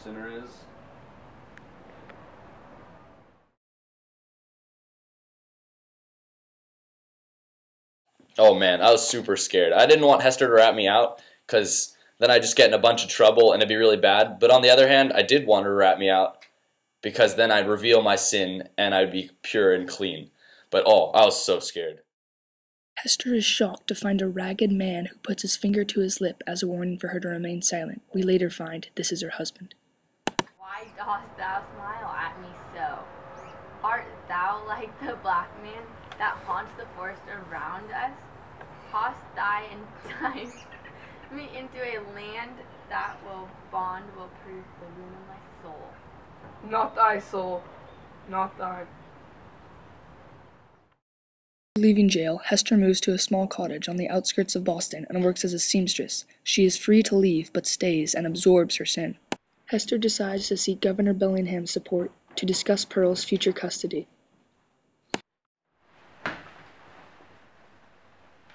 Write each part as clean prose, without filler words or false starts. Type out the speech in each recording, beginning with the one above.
sinner is? Oh man, I was super scared. I didn't want Hester to rat me out because then I'd just get in a bunch of trouble and it'd be really bad. But on the other hand, I did want her to rat me out because then I'd reveal my sin and I'd be pure and clean. But oh, I was so scared. Hester is shocked to find a ragged man who puts his finger to his lip as a warning for her to remain silent. We later find this is her husband. Why dost thou smile at me so? Art thou like the black man that haunts the forest around us? Toss thy entice me into a land that bond will prove the ruin of my soul. Not thy soul, not thine. Leaving jail, Hester moves to a small cottage on the outskirts of Boston and works as a seamstress. She is free to leave, but stays and absorbs her sin. Hester decides to seek Governor Bellingham's support to discuss Pearl's future custody.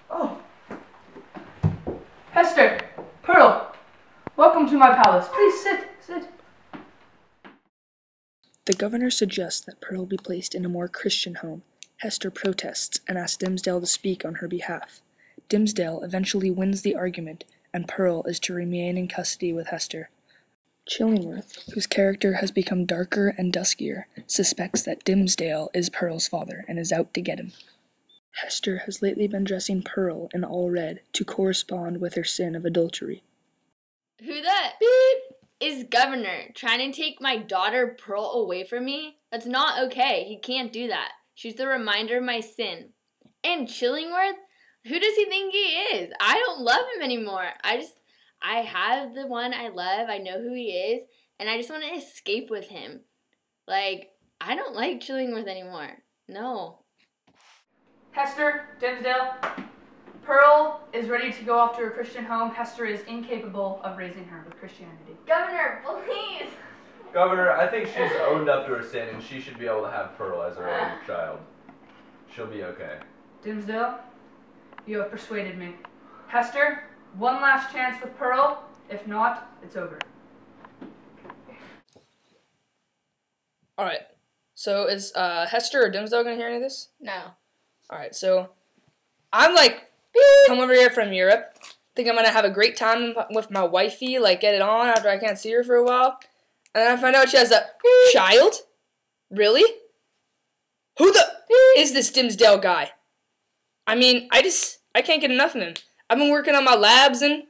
Oh. Hester! Pearl! Welcome to my palace. Please sit. The governor suggests that Pearl be placed in a more Christian home. Hester protests and asks Dimmesdale to speak on her behalf. Dimmesdale eventually wins the argument, and Pearl is to remain in custody with Hester. Chillingworth, whose character has become darker and duskier, suspects that Dimmesdale is Pearl's father and is out to get him. Hester has lately been dressing Pearl in all red to correspond with her sin of adultery. Who the beep is governor trying to take my daughter Pearl away from me? That's not okay. He can't do that. She's the reminder of my sin. And Chillingworth? Who does he think he is? I don't love him anymore. I have the one I love. I know who he is. And I just want to escape with him. Like, I don't like Chillingworth anymore. No. Hester, Dimmesdale, Pearl is ready to go off to her Christian home. Hester is incapable of raising her with Christianity. Governor, please. Governor, I think she's owned up to her sin and she should be able to have Pearl as her own child. She'll be okay. Dimmesdale, you have persuaded me. Hester, one last chance with Pearl. If not, it's over. Alright, so is Hester or Dimmesdale going to hear any of this? No. Alright, so I'm like, come over here from Europe. Think I'm going to have a great time with my wifey, like get it on after I can't see her for a while. And then I find out she has a child? Really? Who the is this Dimmesdale guy? I mean, I can't get enough of him. I've been working on my labs and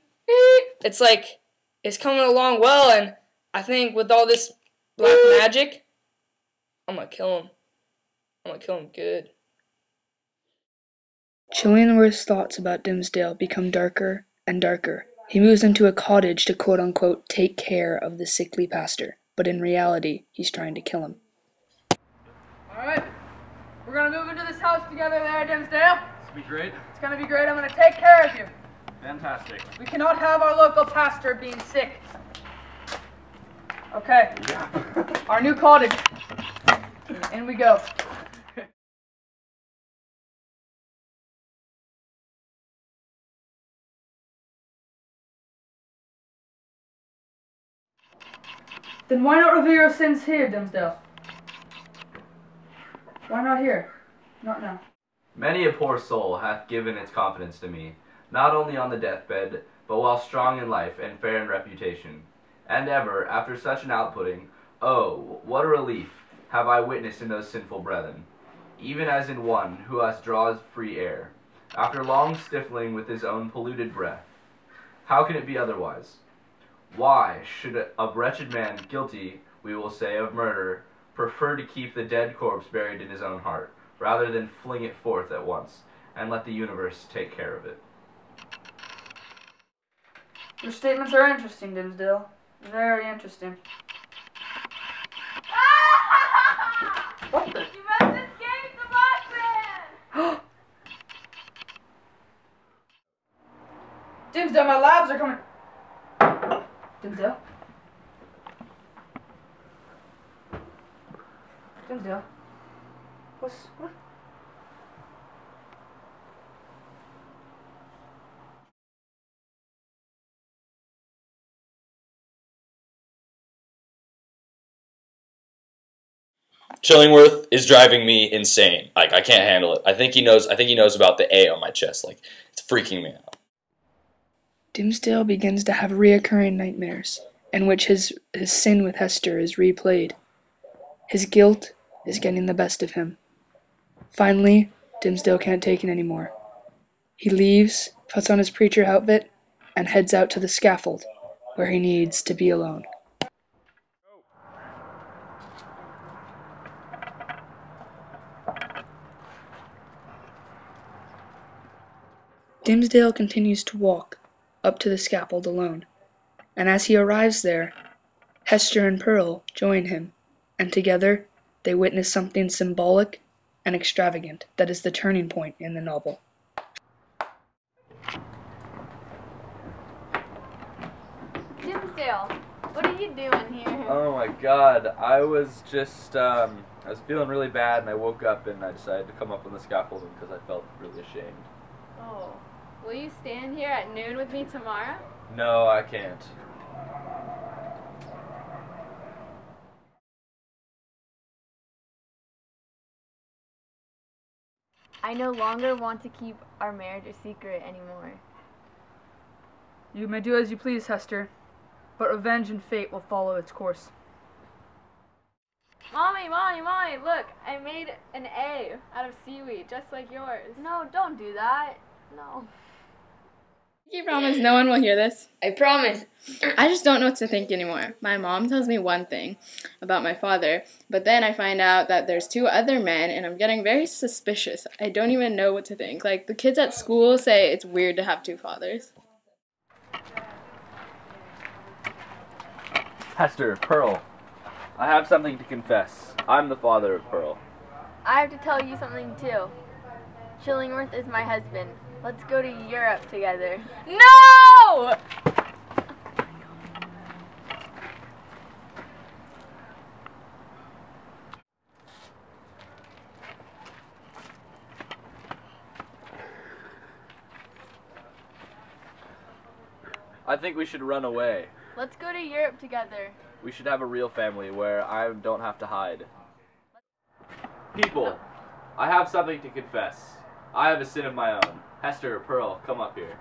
it's like, it's coming along well, and I think with all this black magic, I'm gonna kill him. I'm gonna kill him good. Chillingworth's thoughts about Dimmesdale become darker and darker. He moves into a cottage to quote-unquote take care of the sickly pastor, but in reality, he's trying to kill him. Alright, we're going to move into this house together there, Dimmesdale. This will be great. It's going to be great. I'm going to take care of you. Fantastic. We cannot have our local pastor being sick. Okay. Yeah. Our new cottage. In we go. Then why not reveal your sins here, Dimmesdale? Why not here? Not now. Many a poor soul hath given its confidence to me, not only on the deathbed, but while strong in life and fair in reputation. And ever, after such an outputting, oh, what a relief have I witnessed in those sinful brethren, even as in one who us draws free air, after long stifling with his own polluted breath. How can it be otherwise? Why should a wretched man guilty, we will say, of murder, prefer to keep the dead corpse buried in his own heart, rather than fling it forth at once, and let the universe take care of it? Your statements are interesting, Dimmesdale. Very interesting. What the? You must escape the boxman! Dimmesdale, my labs are coming. Dimmesdale? Dimmesdale? What? Chillingworth is driving me insane. Like, I can't handle it. I think he knows about the A on my chest. Like, it's freaking me out. Dimmesdale begins to have reoccurring nightmares, in which his sin with Hester is replayed. His guilt is getting the best of him. Finally, Dimmesdale can't take it anymore. He leaves, puts on his preacher outfit, and heads out to the scaffold, where he needs to be alone. Dimmesdale continues to walk up to the scaffold alone, and as he arrives there, Hester and Pearl join him, and together they witness something symbolic and extravagant that is the turning point in the novel. Dimmesdale, what are you doing here? Oh my god, I was just, I was feeling really bad and I woke up and I decided to come up on the scaffolding because I felt really ashamed. Oh. Will you stand here at noon with me tomorrow? No, I can't. I no longer want to keep our marriage a secret anymore. You may do as you please, Hester, but revenge and fate will follow its course. Mommy, look, I made an A out of seaweed, just like yours. No, don't do that. No. You promise no one will hear this? I promise. I just don't know what to think anymore. My mom tells me one thing about my father, but then I find out that there's 2 other men, and I'm getting very suspicious. I don't even know what to think. Like, the kids at school say it's weird to have 2 fathers. Hester, Pearl, I have something to confess. I'm the father of Pearl. I have to tell you something too. Chillingworth is my husband. Let's go to Europe together. No! I think we should run away. Let's go to Europe together. We should have a real family where I don't have to hide. People, I have something to confess. I have a sin of my own. Hester, Pearl, come up here.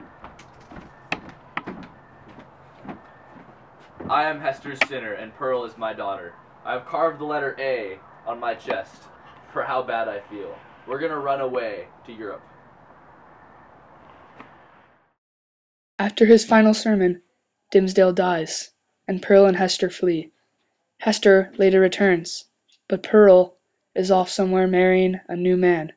I am Hester's sinner, and Pearl is my daughter. I have carved the letter A on my chest for how bad I feel. We're gonna run away to Europe. After his final sermon, Dimmesdale dies, and Pearl and Hester flee. Hester later returns, but Pearl is off somewhere marrying a new man.